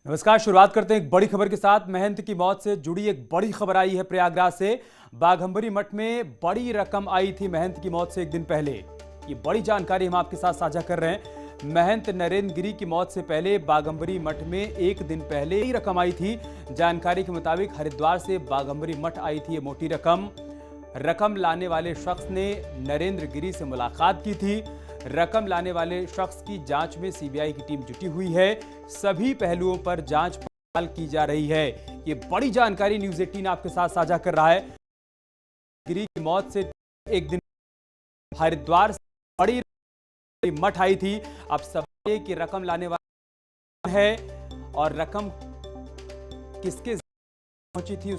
नमस्कार। शुरुआत करते हैं एक बड़ी खबर के साथ। महंत की मौत से जुड़ी एक बड़ी खबर आई है प्रयागराज से। बाघंबरी मठ में बड़ी रकम आई थी महंत की मौत से एक दिन पहले। ये बड़ी जानकारी हम आपके साथ साझा कर रहे हैं। महंत नरेंद्र गिरी की मौत से पहले बाघंबरी मठ में एक दिन पहले ही रकम आई थी। जानकारी के मुताबिक हरिद्वार से बाघंबरी मठ आई थी ये मोटी रकम लाने वाले शख्स ने नरेंद्र गिरी से मुलाकात की थी। रकम लाने वाले शख्स की जांच में सीबीआई की टीम जुटी हुई है। सभी पहलुओं पर जांच पड़ताल की जा रही है। ये बड़ी जानकारी न्यूज़ 18 आपके साथ साझा कर रहा है। गिरी की मौत से एक दिन हरिद्वार से बड़ी मठ आई थी। अब सवाल ये कि रकम लाने वाला है और रकम किसके पहुंची थी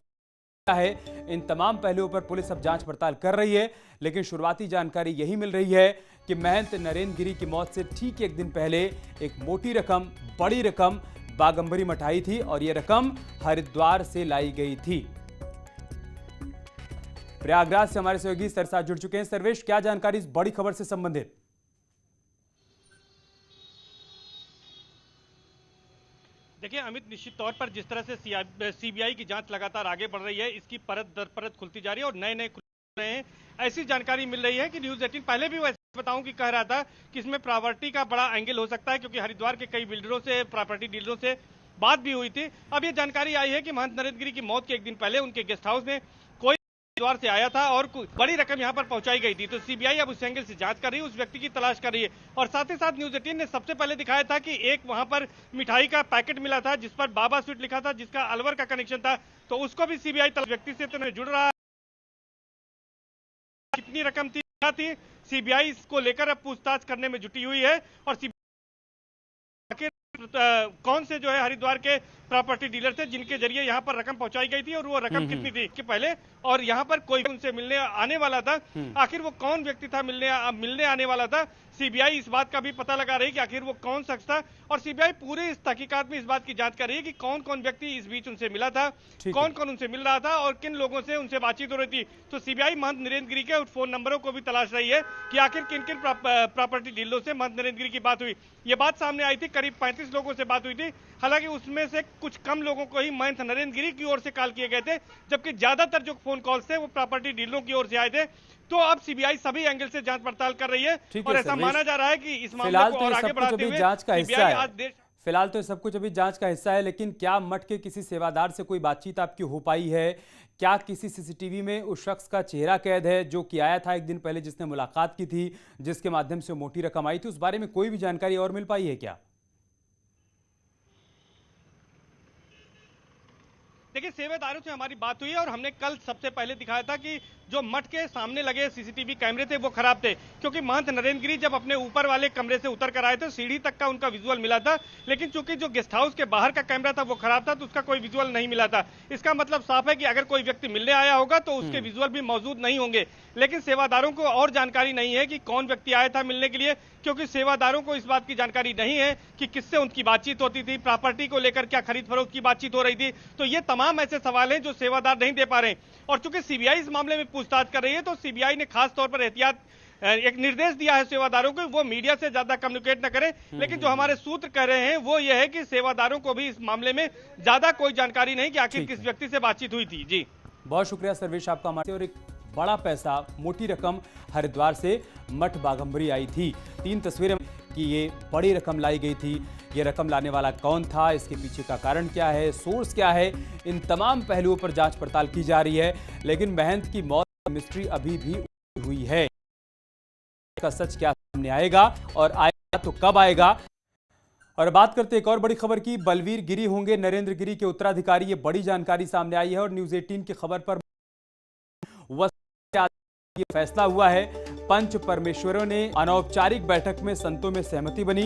है। इन तमाम पहलुओं पर पुलिस अब जांच पड़ताल कर रही है, लेकिन शुरुआती जानकारी यही मिल रही है कि महंत नरेंद्र गिरी की मौत से ठीक एक दिन पहले एक मोटी रकम, बड़ी रकम बाघंबरी मठ आई थी और यह रकम हरिद्वार से लाई गई थी। प्रयागराज से हमारे सहयोगी सरसाज जुड़ चुके हैं। सर्वेश, क्या जानकारी इस बड़ी खबर से संबंधित? देखिए अमित, निश्चित तौर पर जिस तरह से सीबीआई की जांच लगातार आगे बढ़ रही है, इसकी परत दर परत खुलती जा रही है और नए नए खुल रहे हैं। ऐसी जानकारी मिल रही है कि न्यूज़ 18 पहले भी वैसे बताऊं कि कह रहा था कि इसमें प्रॉपर्टी का बड़ा एंगल हो सकता है, क्योंकि हरिद्वार के कई बिल्डरों से, प्रॉपर्टी डीलरों से बात भी हुई थी। अब ये जानकारी आई है कि महंत नरेंद्र गिरी की मौत के एक दिन पहले उनके गेस्ट हाउस में कोई हरिद्वार से आया था और बड़ी रकम यहां पर पहुंचाई गई थी। तो सीबीआई अब उस एंगल से जांच कर रही है, उस व्यक्ति की तलाश कर रही है। और साथ ही साथ न्यूज़ 18 ने सबसे पहले दिखाया था कि एक वहां पर मिठाई का पैकेट मिला था जिस पर बाबा स्वीट लिखा था, जिसका अलवर का कनेक्शन था। तो उसको भी सीबीआई व्यक्ति से तो जुड़ रहा है। कितनी रकम थी, क्या थी, सीबीआई इसको लेकर अब पूछताछ करने में जुटी हुई है। और कौन से जो है हरिद्वार के प्रॉपर्टी डीलर थे जिनके जरिए यहां पर रकम पहुंचाई गई थी और वो रकम कितनी थी कि पहले, और यहां पर कोई उनसे मिलने आने वाला था। आखिर वो कौन व्यक्ति था मिलने आने वाला था। सीबीआई इस बात का भी पता लगा रही है कि आखिर वो कौन शख्स था। और सीबीआई पूरे इस तहकीकात में इस बात की जांच कर रही है कि कौन कौन व्यक्ति इस बीच उनसे मिला था, कौन कौन उनसे मिल रहा था और किन लोगों से उनसे बातचीत हो रही थी। तो सीबीआई महंत नरेंद्र गिरी के फोन नंबरों को भी तलाश रही है कि आखिर किन किन प्रॉपर्टी डीलरों से महंत नरेंद्र गिरी की बात हुई। ये बात सामने आई थी, करीब 35 लोगों से बात हुई थी। हालांकि उसमें से कुछ कम लोगों को ही महंत नरेंद्र गिरी की ओर से कॉल किए गए थे, जबकि ज्यादातर जो फोन कॉल्स थे वो प्रॉपर्टी डीलरों की ओर से आए थे। तो अब सीबीआई सभी एंगल से जांच पड़ताल कर रही है और ऐसा माना जा रहा है कि इस मामले को और आगे बढ़ाते हुए जांच का हिस्सा है। फिलहाल तो सब कुछ अभी जांच का हिस्सा है, लेकिन क्या मठ के किसी सेवादार से कोई बातचीत आपकी हो पाई है? क्या किसी सीसीटीवी में उस शख्स का चेहरा कैद है जो कि आया था एक दिन पहले, जिसने मुलाकात की थी, जिसके माध्यम से मोटी रकम आई थी? उस बारे में कोई भी जानकारी और मिल पाई है क्या? देखिए, सेवादारों से हमारी बात हुई है और हमने कल सबसे पहले दिखाया था कि जो मठ के सामने लगे सीसीटीवी कैमरे थे वो खराब थे, क्योंकि महंत नरेंद्र गिरी जब अपने ऊपर वाले कमरे से उतर कर आए थे सीढ़ी तक का उनका विजुअल मिला था, लेकिन चूंकि जो गेस्ट हाउस के बाहर का कैमरा था वो खराब था तो उसका कोई विजुअल नहीं मिला था। इसका मतलब साफ है कि अगर कोई व्यक्ति मिलने आया होगा तो उसके विजुअल भी मौजूद नहीं होंगे। लेकिन सेवादारों को और जानकारी नहीं है कि कौन व्यक्ति आया था मिलने के लिए, क्योंकि सेवादारों को इस बात की जानकारी नहीं है कि किससे उनकी बातचीत होती थी, प्रॉपर्टी को लेकर क्या खरीद फरोख्त की बातचीत हो रही थी। तो ये तमाम ऐसे सवाल हैं जो सेवादार नहीं दे पा रहे। और चूंकि सीबीआई इस मामले में पूछताछ कर रही है तो सीबीआई ने खास तौर पर एहतियात एक निर्देश दिया है सेवादारों को, वो मीडिया से ज्यादा कम्युनिकेट न करें। लेकिन जो हमारे सूत्र कह रहे हैं वो ये है कि सेवादारों को भी इस मामले में ज्यादा कोई जानकारी नहीं कि आखिर किस व्यक्ति से बातचीत हुई थी। जी, बहुत शुक्रिया सर्वेश आपका हमारे। और एक बड़ा पैसा, मोटी रकम हरिद्वार से मठ बाघंबरी आई थी। 3 तस्वीरें कि ये बड़ी रकम लाई गई थी। ये रकम लाने वाला कौन था, इसके पीछे का कारण क्या है, सोर्स क्या है, इन तमाम पहलुओं पर जांच पड़ताल की जा रही है। लेकिन महंत की मौत की मिस्ट्री अभी भी हुई है। इसका सच क्या सामने आएगा और आएगा तो कब आएगा? और बात करते एक और बड़ी खबर की। बलवीर गिरी होंगे नरेंद्र गिरी के उत्तराधिकारी। ये बड़ी जानकारी सामने आई है और न्यूज़ 18 की खबर पर ये फैसला हुआ है। पंच परमेश्वरों ने अनौपचारिक बैठक में संतों में सहमति बनी।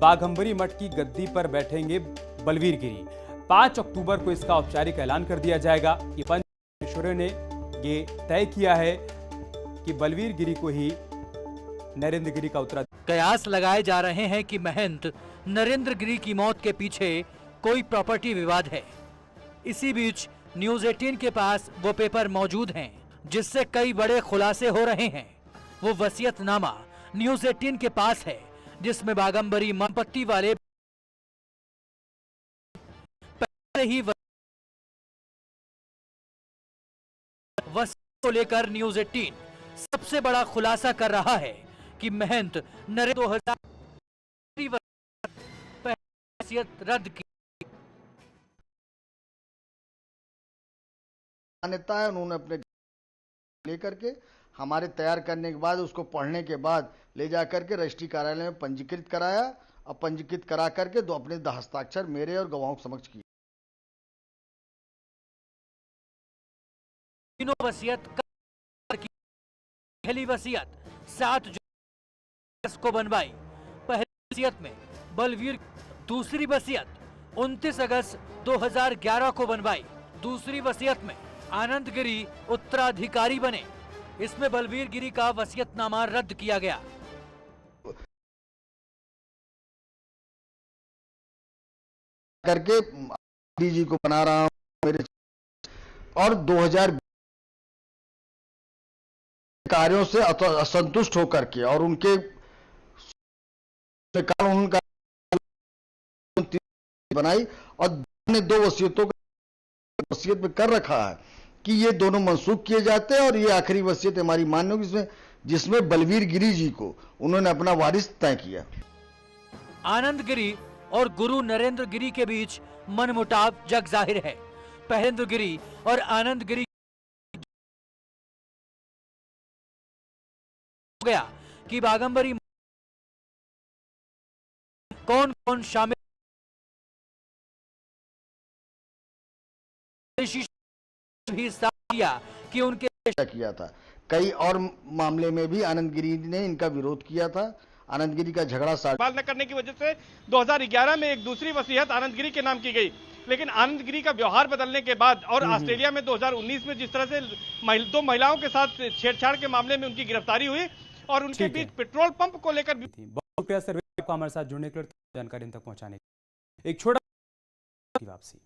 बाघंबरी मठ की गद्दी पर बैठेंगे बलवीर गिरी। 5 अक्टूबर को इसका औपचारिक ऐलान कर दिया जाएगा। ये पंच परमेश्वरों ने ये तय किया है कि बलवीर गिरी को ही नरेंद्र गिरी का उत्तराधिकारी। कयास लगाए जा रहे हैं कि महंत नरेंद्र गिरी की मौत के पीछे कोई प्रॉपर्टी विवाद है। इसी बीच न्यूज़ 18 के पास वो पेपर मौजूद हैं जिससे कई बड़े खुलासे हो रहे हैं। वो वसीयतनामा न्यूज़ 18 के पास है जिसमें बाघंबरी संपत्ति वाले ही वसीयत को लेकर न्यूज 18 सबसे बड़ा खुलासा कर रहा है कि महंत नरेंद्र 2000 वसीयत रद्द की मान्यता है। उन्होंने अपने लेकर के हमारे तैयार करने के बाद उसको पढ़ने के बाद ले जाकर के रजिस्ट्री कार्यालय में पंजीकृत कराया और पंजीकृत करा करके दो अपने हस्ताक्षर मेरे और गवाहों के समक्ष किए। तीनों वसीयत की पहली वसीयत 7 जून को बनवाई। पहली वसीयत में बलवीर, दूसरी वसीयत 29 अगस्त 2011 को बनवाई। दूसरी वसीयत में आनंद गिरी उत्तराधिकारी बने। इसमें बलवीर गिरी का वसीयतनामा रद्द किया गया। करके जी को बना रहा हूं मेरे और 2000 कार्यों से असंतुष्ट होकर के और उनके कानून का बनाई और ने 2 वसीयतों का वसीयत में कर रखा है कि ये दोनों मनसूख किए जाते हैं और ये आखिरी वसीयत हमारी मान्य होगी जिसमें बलवीर गिरी जी को उन्होंने अपना वारिस तय किया। आनंद गिरी और गुरु नरेंद्र गिरी के बीच मनमुटाव जग जाहिर है। महेंद्र गिरी और आनंद गिरी हो गया कि बागंबरी कौन कौन शामिल भी साफ किया कि उनके किया था। कई और मामले में भी आनंद गिरी ने इनका विरोध किया था। आनंद गिरी का झगड़ा न करने की वजह से 2011 में एक दूसरी वसीयत आनंद गिरी के नाम की गई, लेकिन आनंद गिरी का व्यवहार बदलने के बाद और ऑस्ट्रेलिया में 2019 में जिस तरह से 2 महिलाओं के साथ छेड़छाड़ के मामले में उनकी गिरफ्तारी हुई और उनके बीच पेट्रोल पंप को लेकर बहुत शुक्रिया सर आपका हमारे साथ जुड़ने के लिए, जानकारी तक पहुंचाने के लिए। एक छोटा वापसी।